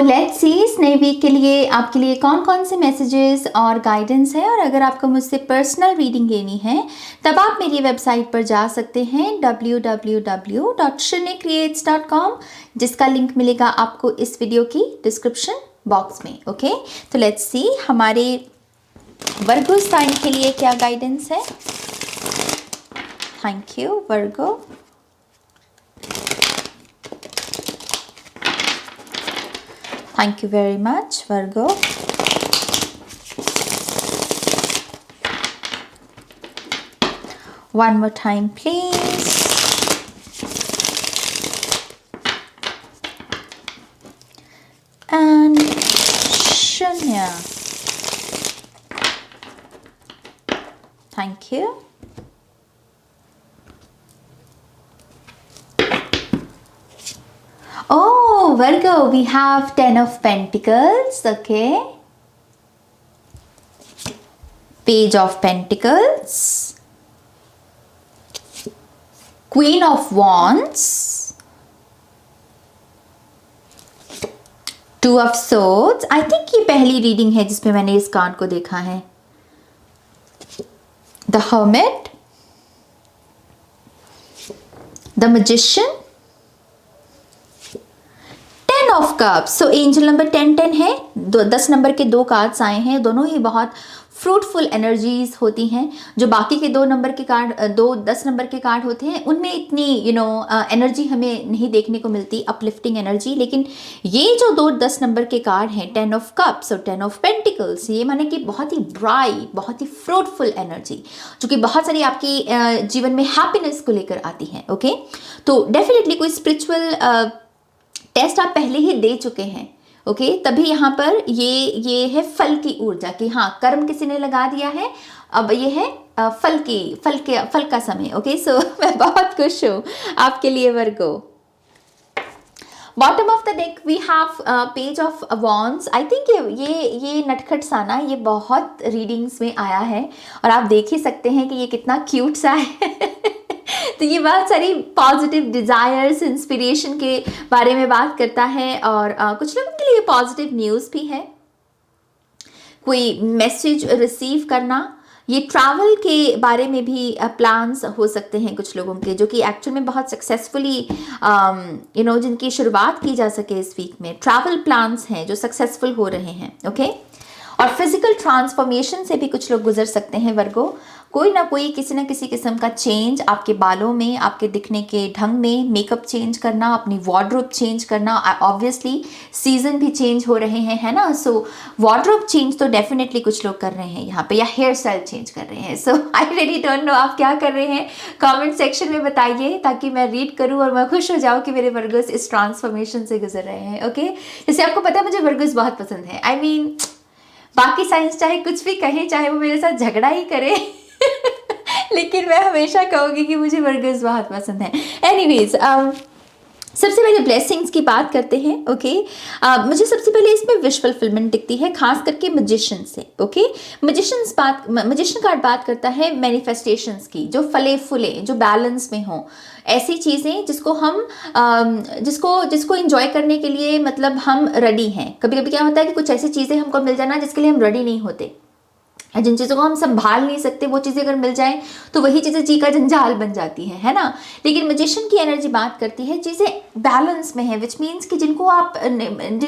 Let's see इस नए week के लिए आपके लिए कौन कौन से मैसेजेस और गाइडेंस है। और अगर आपको मुझसे पर्सनल रीडिंग लेनी है तब आप मेरी वेबसाइट पर जा सकते हैं www.shrinecreates.com, जिसका लिंक मिलेगा आपको इस वीडियो की डिस्क्रिप्शन बॉक्स में। ओके, तो लेट्स सी हमारे वर्गो साइन के लिए क्या गाइडेंस है। Thank you Virgo. Thank you very much, Virgo. One more time, please. And Shunya. Thank you. Oh, Virgo, we have 10 of Pentacles, okay. Page of Pentacles. Queen of Wands. Two of Swords. I think ये पहली reading है जिसमें मैंने इस card को देखा है। The Hermit. The Magician. Of cups. So angel number 10 है, 10 नंबर के दो कार्ड्स आए हैं, दोनों ही बहुत फ्रूटफुल एनर्जीज होती हैं। जो बाकी के 2 नंबर के कार्ड, 10 नंबर के कार्ड होते हैं उनमें इतनी एनर्जी हमें नहीं देखने को मिलती, अपलिफ्टिंग एनर्जी। लेकिन ये जो 10 नंबर के कार्ड हैं, 10 ऑफ कप्स और 10 ऑफ पेंटिकल्स, ये माने कि बहुत ही ब्राइट, बहुत ही फ्रूटफुल एनर्जी जो कि बहुत सारी आपकी जीवन में हैप्पीनेस को लेकर आती है। ओके, तो डेफिनेटली कोई स्पिरिचुअल टेस्ट आप पहले ही दे चुके हैं। ओके, तभी यहाँ पर ये है फल की ऊर्जा कि हाँ, कर्म किसी ने लगा दिया है, अब ये है फल का समय। ओके, सो मैं बहुत खुश हूँ आपके लिए Virgo. Bottom of the deck we have page of wands. I think ये नटखट सा ना, ये बहुत रीडिंग्स में आया है और आप देख ही सकते हैं कि ये कितना क्यूट सा है। तो ये बहुत सारी पॉजिटिव डिज़ायर्स, इंस्पिरेशन के बारे में बात करता है और कुछ लोगों के लिए पॉजिटिव न्यूज़ भी है, कोई मैसेज रिसीव करना। ये ट्रैवल के बारे में भी प्लान्स हो सकते हैं कुछ लोगों के, जो कि एक्चुअल में बहुत सक्सेसफुली जिनकी शुरुआत की जा सके इस वीक में। ट्रैवल प्लान्स हैं जो सक्सेसफुल हो रहे हैं। ओके, और फिजिकल ट्रांसफॉर्मेशन से भी कुछ लोग गुजर सकते हैं वर्गो। कोई ना कोई किसी न किसी किस्म का चेंज आपके बालों में, आपके दिखने के ढंग में, मेकअप चेंज करना, अपनी वार्डरोब चेंज करना। ऑब्वियसली सीजन भी चेंज हो रहे हैं, है ना। सो वार्डरोब चेंज तो डेफिनेटली कुछ लोग कर रहे हैं यहाँ पे, या हेयर स्टाइल चेंज कर रहे हैं। सो आई रियली डोंट नो आप क्या कर रहे हैं, कमेंट सेक्शन में बताइए ताकि मैं रीड करूँ और मैं खुश हो जाऊँ कि मेरे वर्गस इस ट्रांसफॉर्मेशन से गुजर रहे हैं। ओके, जैसे आपको पता है मुझे वर्गस बहुत पसंद है। आई मीन बाकी साइंस चाहे कुछ भी कहें, चाहे वो मेरे साथ झगड़ा ही करे लेकिन मैं हमेशा कहूँगी कि मुझे वर्गस बहुत पसंद है। एनीवेज, सबसे पहले ब्लेसिंग्स की बात करते हैं। ओके, मुझे सबसे पहले इसमें विश फुलफिलमेंट दिखती है, खास करके मैजिशियन से। ओके, मैजिशियन कार्ड बात करता है मैनिफेस्टेशंस की, जो फले फूले, जो बैलेंस में हो, ऐसी चीज़ें जिसको हम जिसको एंजॉय करने के लिए मतलब हम रेडी हैं। कभी कभी क्या होता है कि कुछ ऐसी चीज़ें हमको मिल जाना जिसके लिए हम रेडी नहीं होते, जिन चीज़ों को हम संभाल नहीं सकते, वो चीज़ें अगर मिल जाएं तो वही चीज़ें जी का जंजाल बन जाती हैं, है ना। लेकिन मैजिशियन की एनर्जी बात करती है चीज़ें बैलेंस में है, विच मीन्स कि जिन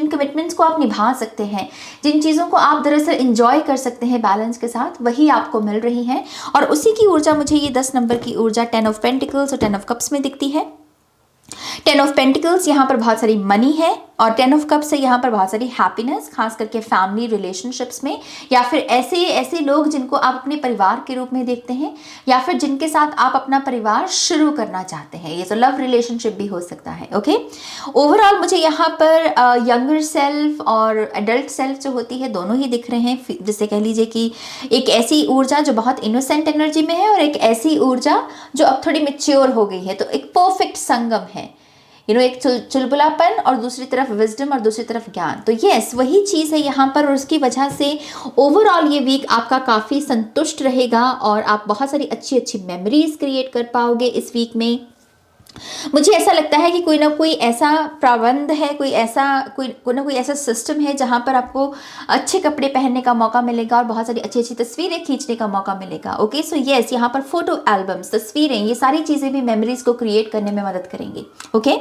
कमिटमेंट्स को आप निभा सकते हैं, जिन चीज़ों को आप दरअसल इंजॉय कर सकते हैं बैलेंस के साथ, वही आपको मिल रही है। और उसी की ऊर्जा मुझे ये 10 नंबर की ऊर्जा 10 ऑफ पेंटिकल्स और 10 ऑफ कप्स में दिखती है। 10 ऑफ पेंटिकल्स यहाँ पर बहुत सारी मनी है और 10 ऑफ कप्स से यहाँ पर बहुत सारी हैप्पीनेस, खास करके फैमिली रिलेशनशिप्स में, या फिर ऐसे लोग जिनको आप अपने परिवार के रूप में देखते हैं, या फिर जिनके साथ आप अपना परिवार शुरू करना चाहते हैं। ये तो लव रिलेशनशिप भी हो सकता है। ओके, ओवरऑल मुझे यहाँ पर यंगर सेल्फ और एडल्ट सेल्फ जो होती है दोनों ही दिख रहे हैं। जिससे कह लीजिए कि एक ऐसी ऊर्जा जो बहुत इनोसेंट एनर्जी में है और एक ऐसी ऊर्जा जो अब थोड़ी मेच्योर हो गई है। तो एक परफेक्ट संगम है, एक चुलबुलापन और दूसरी तरफ विजडम और दूसरी तरफ ज्ञान। तो यस, वही चीज़ है यहाँ पर, और उसकी वजह से ओवरऑल ये वीक आपका काफ़ी संतुष्ट रहेगा और आप बहुत सारी अच्छी अच्छी मेमोरीज क्रिएट कर पाओगे इस वीक में। मुझे ऐसा लगता है कि कोई ना कोई ऐसा प्रबंध है, कोई ना कोई ऐसा सिस्टम है जहाँ पर आपको अच्छे कपड़े पहनने का मौका मिलेगा और बहुत सारी अच्छी अच्छी तस्वीरें खींचने का मौका मिलेगा। ओके, सो यस, यहाँ पर फोटो एल्बम्स, तस्वीरें, ये सारी चीज़ें भी मेमोरीज को क्रिएट करने में मदद करेंगी। ओके,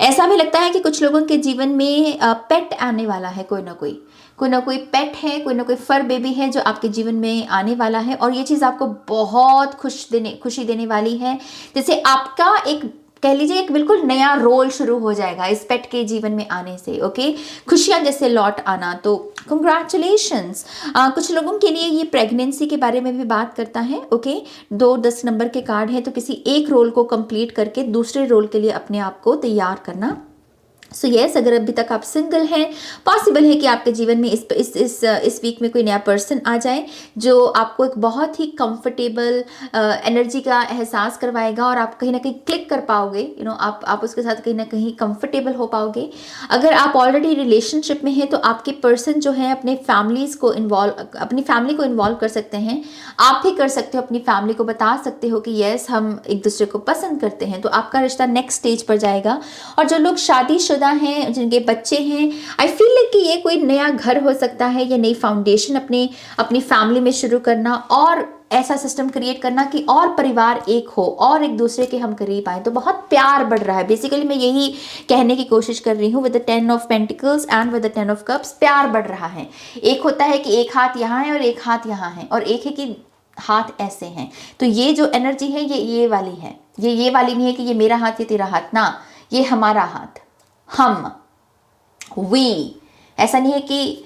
ऐसा भी लगता है कि कुछ लोगों के जीवन में पेट आने वाला है, कोई ना कोई पेट है, कोई ना कोई फर बेबी है जो आपके जीवन में आने वाला है, और ये चीज़ आपको बहुत खुशी देने वाली है। जैसे आपका एक, कह लीजिए, एक बिल्कुल नया रोल शुरू हो जाएगा इस पेट के जीवन में आने से। ओके, खुशियां जैसे लौट आना, तो कंग्रेचुलेशंस। कुछ लोगों के लिए ये प्रेगनेंसी के बारे में भी बात करता है। ओके, 2-10 नंबर के कार्ड है, तो किसी एक रोल को कंप्लीट करके दूसरे रोल के लिए अपने आप को तैयार करना। सो यस, अगर अभी तक आप सिंगल हैं, पॉसिबल है कि आपके जीवन में इस वीक में कोई नया पर्सन आ जाए जो आपको एक बहुत ही कंफर्टेबल एनर्जी का एहसास करवाएगा और आप कहीं ना कहीं क्लिक कर पाओगे। आप उसके साथ कहीं ना कहीं कंफर्टेबल हो पाओगे। अगर आप ऑलरेडी रिलेशनशिप में हैं तो आपके पर्सन जो है अपनी फैमिली को इन्वॉल्व कर सकते हैं। आप भी कर सकते हो, अपनी फैमिली को बता सकते हो कि यस, हम एक दूसरे को पसंद करते हैं, तो आपका रिश्ता नेक्स्ट स्टेज पर जाएगा। और जो लोग शादीशुदा हैं, जिनके बच्चे हैं, आई फील लाइक कि ये कोई नया घर हो सकता है, या नई फाउंडेशन अपनी फैमिली में शुरू करना, और ऐसा सिस्टम क्रिएट करना कि और परिवार एक हो और एक दूसरे के हम करीब आए, तो बहुत प्यार बढ़ रहा है। बेसिकली मैं यही कहने की कोशिश कर रही हूँ with the 10 of pentacles and with the 10 of cups. प्यार बढ़ रहा है। एक होता है कि एक हाथ यहाँ है और एक हाथ यहाँ है, और एक है कि हाथ ऐसे हैं। तो ये जो एनर्जी है ये वाली है। ये वाली नहीं है कि ये मेरा हाथ, ये तेरा हाथ, ना, ये हमारा हाथ, हम, वी। ऐसा नहीं है कि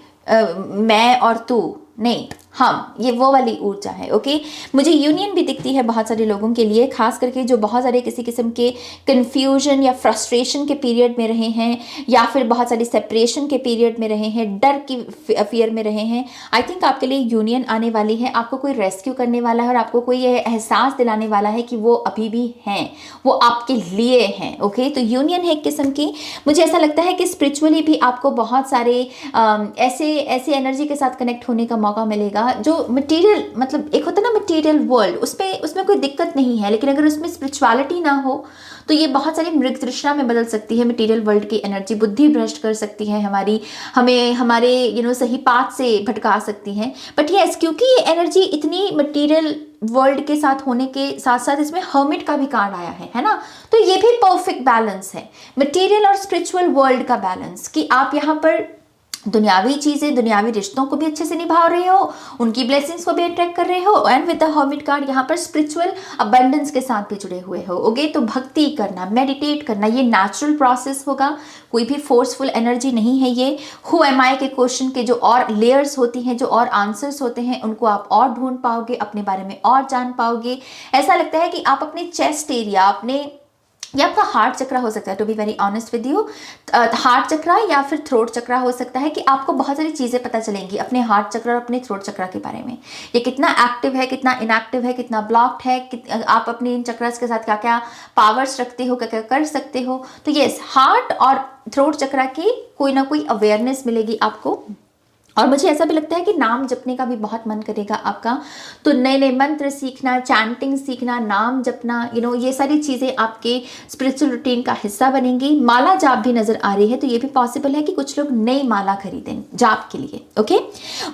मैं और तू, नहीं, हम, ये वो वाली ऊर्जा है। ओके, मुझे यूनियन भी दिखती है बहुत सारे लोगों के लिए, खास करके जो बहुत सारे किसी किस्म के कंफ्यूजन या फ्रस्ट्रेशन के पीरियड में रहे हैं, या फिर बहुत सारी सेपरेशन के पीरियड में रहे हैं, डर की फियर में रहे हैं। आई थिंक आपके लिए यूनियन आने वाली है। आपको कोई रेस्क्यू करने वाला है और आपको कोई ये एहसास दिलाने वाला है कि वो अभी भी हैं, वो आपके लिए हैं। ओके, तो यूनियन है एक किस्म की। मुझे ऐसा लगता है कि स्पिरिचुअली भी आपको बहुत सारे ऐसे एनर्जी के साथ कनेक्ट होने का मौका मिलेगा जो मटेरियल, मतलब एक होता है ना मटेरियल वर्ल्ड, उसमें कोई दिक्कत नहीं है, लेकिन अगर उसमें स्पिरिचुअलिटी ना हो तो ये बहुत सारी मृग तृष्णा में बदल सकती है। मटेरियल वर्ल्ड की एनर्जी बुद्धि भ्रष्ट कर सकती है, हमें हमारे सही पाथ से भटका सकती है। बट यस, क्योंकि ये एनर्जी इतनी मटेरियल वर्ल्ड के साथ होने के साथ साथ इसमें हर्मिट का भी कार्ड आया है ना, तो ये भी परफेक्ट बैलेंस है, मटेरियल और स्पिरिचुअल वर्ल्ड का बैलेंस, कि आप यहाँ पर दुनियावी चीज़ें, दुनियावी रिश्तों को भी अच्छे से निभा रहे हो, उनकी ब्लेसिंग्स को भी अट्रैक्ट कर रहे हो, and with the hermit card यहाँ पर स्पिरिचुअल अबंडेंस के साथ भी जुड़े हुए हो। ओके, तो भक्ति करना, मेडिटेट करना, ये नेचुरल प्रोसेस होगा, कोई भी फोर्सफुल एनर्जी नहीं है ये। हु एम आई के क्वेश्चन के जो और लेयर्स होती हैं, जो और आंसर्स होते हैं, उनको आप और ढूंढ पाओगे, अपने बारे में और जान पाओगे। ऐसा लगता है कि आप अपने चेस्ट एरिया, या आपका हार्ट चक्रा हो सकता है, to be very honest with you, heart chakra या फिर थ्रोट चक्रा हो सकता है, कि आपको बहुत सारी चीज़ें पता चलेंगी अपने हार्ट चक्रा और अपने थ्रोट चक्रा के बारे में। ये कितना एक्टिव है, कितना इनएक्टिव है, कितना ब्लॉक्ड है, आप अपने इन चक्रास के साथ क्या क्या पावर्स रखते हो, क्या क्या कर सकते हो। तो यस, हार्ट और थ्रोट चक्रा की कोई ना कोई अवेयरनेस मिलेगी आपको। और मुझे ऐसा भी लगता है कि नाम जपने का भी बहुत मन करेगा आपका, तो नए नए मंत्र सीखना, चैंटिंग सीखना, नाम जपना, ये सारी चीज़ें आपके स्पिरिचुअल रूटीन का हिस्सा बनेंगी। माला जाप भी नज़र आ रही है, तो ये भी पॉसिबल है कि कुछ लोग नई माला खरीदें जाप के लिए। ओके,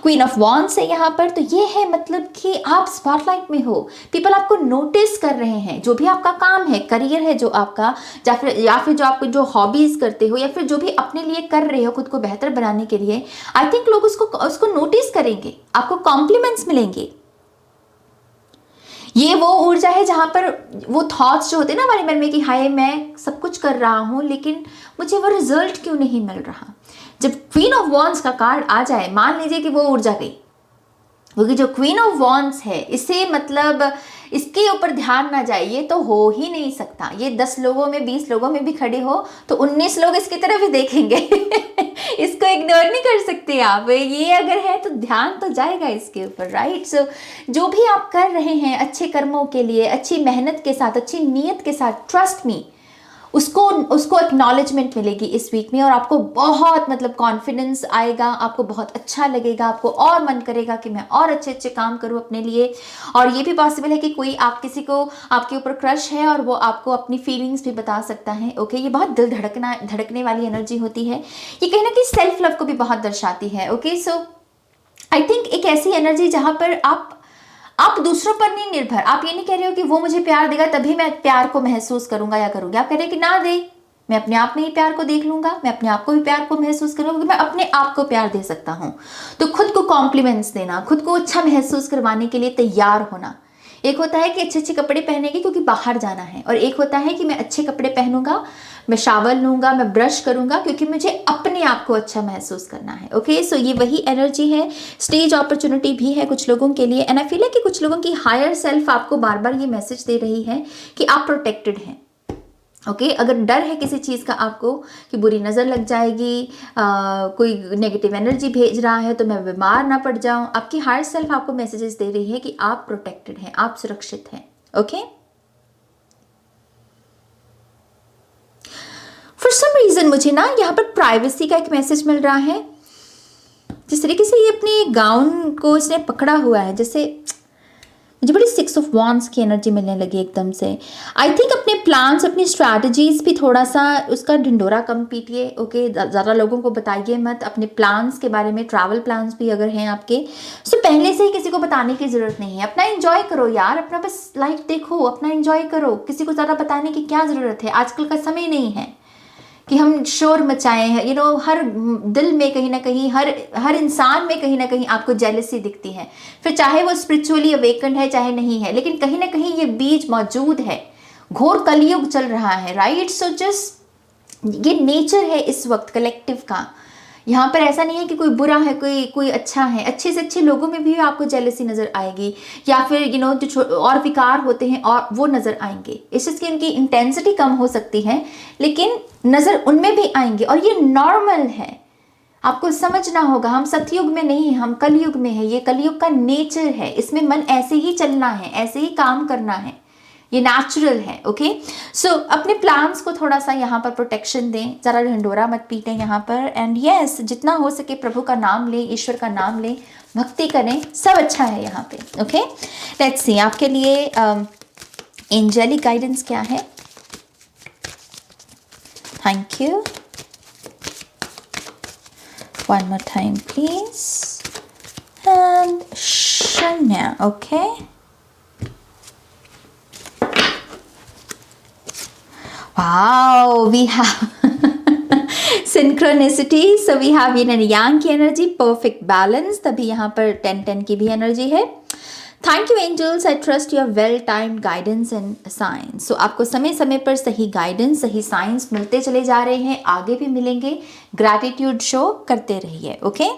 क्वीन ऑफ वॉन्ड्स है यहाँ पर, तो ये है मतलब कि आप स्पॉटलाइट में हो, पीपल आपको नोटिस कर रहे हैं, जो भी आपका काम है, करियर है जो आपका, या फिर जो आपको जो हॉबीज़ करते हो, या फिर जो भी अपने लिए कर रहे हो खुद को बेहतर बनाने के लिए, आई थिंक लोग उसको नोटिस करेंगे, आपको कॉम्प्लीमेंट्स मिलेंगे। ये वो ऊर्जा है जहां पर वो थॉट्स जो होते हैं ना हमारे मन में कि हाय मैं सब कुछ कर रहा हूं लेकिन मुझे वो रिजल्ट क्यों नहीं मिल रहा। जब क्वीन ऑफ वॉन्ड्स का कार्ड आ जाए, मान लीजिए कि वो ऊर्जा गई, क्योंकि जो क्वीन ऑफ वॉन्ड्स है, इसे मतलब इसके ऊपर ध्यान ना जाए, ये तो हो ही नहीं सकता। ये 10 लोगों में 20 लोगों में भी खड़े हो तो 19 लोग इसकी तरफ ही देखेंगे इसको इग्नोर नहीं कर सकते आप। ये अगर है तो ध्यान तो जाएगा इसके ऊपर, राइट। सो जो भी आप कर रहे हैं अच्छे कर्मों के लिए, अच्छी मेहनत के साथ, अच्छी नीयत के साथ, ट्रस्ट मी, उसको उसको एक्नॉलेजमेंट मिलेगी इस वीक में, और आपको बहुत मतलब कॉन्फिडेंस आएगा, आपको बहुत अच्छा लगेगा, आपको और मन करेगा कि मैं और अच्छे अच्छे काम करूं अपने लिए। और ये भी पॉसिबल है कि कोई आप किसी को आपके ऊपर क्रश है और वो आपको अपनी फीलिंग्स भी बता सकता है। ओके, ये बहुत दिल धड़कने वाली एनर्जी होती है, ये कहीं ना कहीं सेल्फ लव को भी बहुत दर्शाती है। ओके, सो आई थिंक एक ऐसी एनर्जी जहां पर आप दूसरों पर नहीं निर्भर, आप ये नहीं कह रहे हो कि वो मुझे प्यार देगा तभी मैं प्यार को महसूस करूंगा या करूंगी, आप कह रहे हैं कि ना दे, मैं अपने आप में ही प्यार को देख लूंगा, मैं अपने आप को भी प्यार को महसूस करूंगा, क्योंकि मैं अपने आप को प्यार दे सकता हूं। तो खुद को कॉम्प्लीमेंट्स देना, खुद को अच्छा महसूस करवाने के लिए तैयार होना। एक होता है कि अच्छे अच्छे कपड़े पहनेंगे क्योंकि बाहर जाना है, और एक होता है कि मैं अच्छे कपड़े पहनूंगा, मैं शावर लूंगा, मैं ब्रश करूंगा क्योंकि मुझे अपने आप को अच्छा महसूस करना है। ओके, सो ये वही एनर्जी है। स्टेज अपॉर्चुनिटी भी है कुछ लोगों के लिए, एंड आई फील है कि कुछ लोगों की हायर सेल्फ आपको बार बार ये मैसेज दे रही है कि आप प्रोटेक्टेड हैं। ओके, अगर डर है किसी चीज़ का आपको कि बुरी नज़र लग जाएगी, कोई नेगेटिव एनर्जी भेज रहा है तो मैं बीमार ना पड़ जाऊं, आपकी हायर सेल्फ आपको मैसेजेस दे रही है कि आप प्रोटेक्टेड हैं, आप सुरक्षित हैं। ओके, फॉर सम रीज़न मुझे ना यहाँ पर प्राइवेसी का एक मैसेज मिल रहा है। जिस तरीके से ये अपने गाउन को इसने पकड़ा हुआ है, जैसे मुझे बड़ी 6 ऑफ वॉन्ड्स की एनर्जी मिलने लगी एकदम से। आई थिंक अपने प्लान्स, अपनी स्ट्रैटेजीज भी थोड़ा सा उसका ढिंडोरा कम पीटिए। ओके, ज़्यादा लोगों को बताइए मत अपने प्लान्स के बारे में, ट्रैवल प्लान्स भी अगर हैं आपके, सो पहले से ही किसी को बताने की ज़रूरत नहीं है। अपना एंजॉय करो यार, अपना बस लाइफ देखो, अपना एंजॉय करो, किसी को ज़्यादा बताने की क्या ज़रूरत है। आजकल का समय नहीं है कि हम शोर मचाए हैं। यू नो, हर दिल में कहीं ना कहीं, हर इंसान में कहीं ना कहीं आपको जेलसी दिखती है, फिर चाहे वो स्पिरिचुअली अवेकन्ड है चाहे नहीं है, लेकिन कहीं ना कहीं ये बीज मौजूद है। घोर कलयुग चल रहा है, राइट? सो जस्ट ये नेचर है इस वक्त कलेक्टिव का। यहाँ पर ऐसा नहीं है कि कोई बुरा है, कोई अच्छा है। अच्छे से अच्छे लोगों में भी आपको जेलसी नज़र आएगी, या फिर यू नो जो और विकार होते हैं और वो नज़र आएंगे। इस चीज़ की उनकी इंटेंसिटी कम हो सकती है, लेकिन नज़र उनमें भी आएंगे, और ये नॉर्मल है। आपको समझना होगा, हम सतयुग में नहीं, हम कलयुग में है। ये कलयुग का नेचर है, इसमें मन ऐसे ही चलना है, ऐसे ही काम करना है, ये नेचुरल है। ओके, सो अपने प्लान्स को थोड़ा सा यहाँ पर प्रोटेक्शन दें, ज़रा ढंडोरा मत पीटें यहाँ पर। एंड यस, जितना हो सके प्रभु का नाम लें, ईश्वर का नाम लें, भक्ति करें, सब अच्छा है यहाँ पे। ओके, लेट्स सी आपके लिए एंजेलिक गाइडेंस क्या है। Thank you. One more time please. And शून्य। Okay, wow, we have synchronicity, so we have yin and yang की एनर्जी, परफेक्ट बैलेंस, तभी यहाँ पर 10-10 की भी एनर्जी है। Thank you angels, I trust your well timed guidance and science. So आपको समय समय पर सही गाइडेंस, सही साइंस मिलते चले जा रहे हैं, आगे भी मिलेंगे। ग्रैटिट्यूड शो करते रहिए। Okay,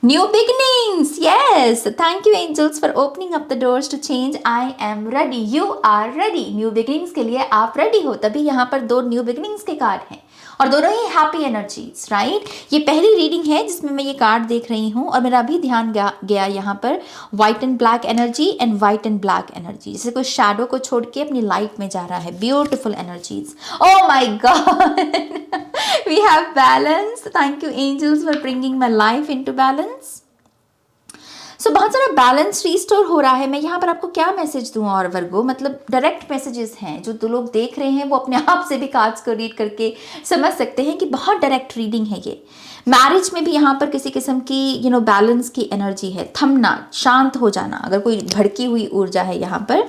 New beginnings, yes. Thank you angels for opening up the doors to change. I am ready. You are ready. New beginnings के लिए आप ready हो, तभी यहाँ पर 2 न्यू बिगिनिंग्स के कार्ड हैं, और दोनों ही हैप्पी एनर्जीज, राइट? ये पहली रीडिंग है जिसमें मैं ये कार्ड देख रही हूँ, और मेरा अभी ध्यान गया यहाँ पर white and black energy and white and black energy, जैसे कोई शैडो को छोड़ के अपनी लाइट में जा रहा है। Beautiful energies. Oh my god, we have balance. Thank you angels for bringing my life into balance. So बहुत सारा बैलेंस रिस्टोर हो रहा है। मैं यहाँ पर आपको क्या मैसेज दूँ, और वर्गो मतलब डायरेक्ट मैसेजेस हैं जो 2 लोग देख रहे हैं, वो अपने आप से भी कार्ड्स को रीड करके समझ सकते हैं कि बहुत डायरेक्ट रीडिंग है ये। मैरिज में भी यहाँ पर किसी किस्म की यू नो बैलेंस की एनर्जी है, थमना, शांत हो जाना, अगर कोई भड़की हुई ऊर्जा है यहाँ पर।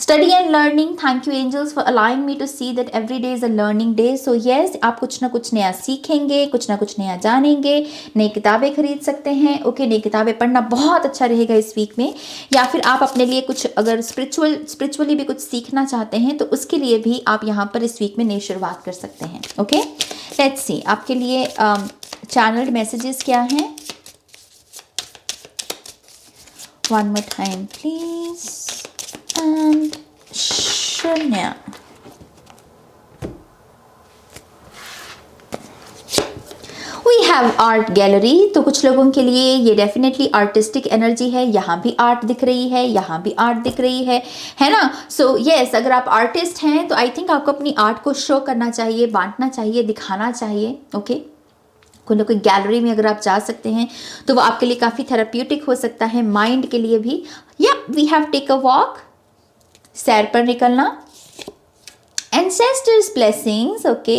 Study and learning, thank you angels for allowing me to see that every day is a learning day. So yes, आप कुछ ना कुछ नया सीखेंगे, कुछ ना कुछ नया जानेंगे, नई किताबें खरीद सकते हैं। ओके, नई किताबें पढ़ना बहुत अच्छा रहेगा इस वीक में, या फिर आप अपने लिए कुछ अगर स्पिरिचुअली भी कुछ सीखना चाहते हैं तो उसके लिए भी आप यहाँ पर इस वीक में नई शुरुआत कर सकते हैं। ओके, लेट्स सी आपके लिए चैनल्ड मैसेजेस क्या हैं। One more time please. And शून्य। We हैव आर्ट गैलरी, तो कुछ लोगों के लिए ये डेफिनेटली आर्टिस्टिक एनर्जी है। यहाँ भी आर्ट दिख रही है, यहाँ भी आर्ट दिख रही है ना। सो यस, अगर आप आर्टिस्ट हैं तो आई थिंक आपको अपनी आर्ट को शो करना चाहिए, बांटना चाहिए, दिखाना चाहिए। ओके, कोई गैलरी में अगर आप जा सकते हैं तो वो आपके लिए काफ़ी थेराप्यूटिक हो सकता है, माइंड के लिए भी। या we have take a walk, सैर पर निकलना। एंसेस्टर्स ब्लेसिंग्स, ओके,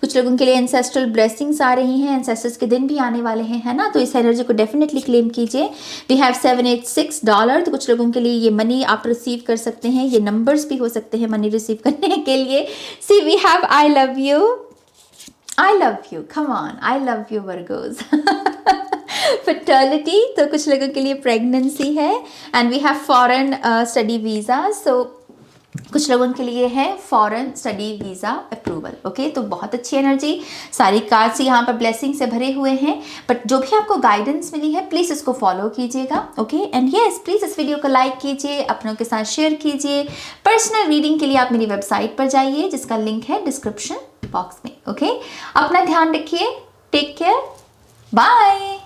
कुछ लोगों के लिए एंसेस्ट्रल ब्लेसिंग्स आ रही हैं, एंसेस्टर्स के दिन भी आने वाले हैं, है ना। तो इस एनर्जी को डेफिनेटली क्लेम कीजिए। वी हैव $786, तो कुछ लोगों के लिए ये मनी आप रिसीव कर सकते हैं, ये नंबर्स भी हो सकते हैं मनी रिसीव करने के लिए। See we have I love you, I love you, come on, I love you Virgos. Fertility, तो कुछ लोगों के लिए प्रेगनेंसी है। And we have foreign study visa, so कुछ लोगों के लिए है foreign study visa approval. Okay, तो बहुत अच्छी एनर्जी, सारी कार्ड्स यहाँ पर ब्लेसिंग से भरे हुए हैं। बट जो भी आपको गाइडेंस मिली है प्लीज़ इसको फॉलो कीजिएगा। ओके, एंड यस, प्लीज़ इस वीडियो को लाइक कीजिए, अपनों के साथ शेयर कीजिए। पर्सनल रीडिंग के लिए आप मेरी वेबसाइट पर जाइए जिसका लिंक है डिस्क्रिप्शन बॉक्स में। ओके, अपना ध्यान रखिए, टेक केयर, बाय।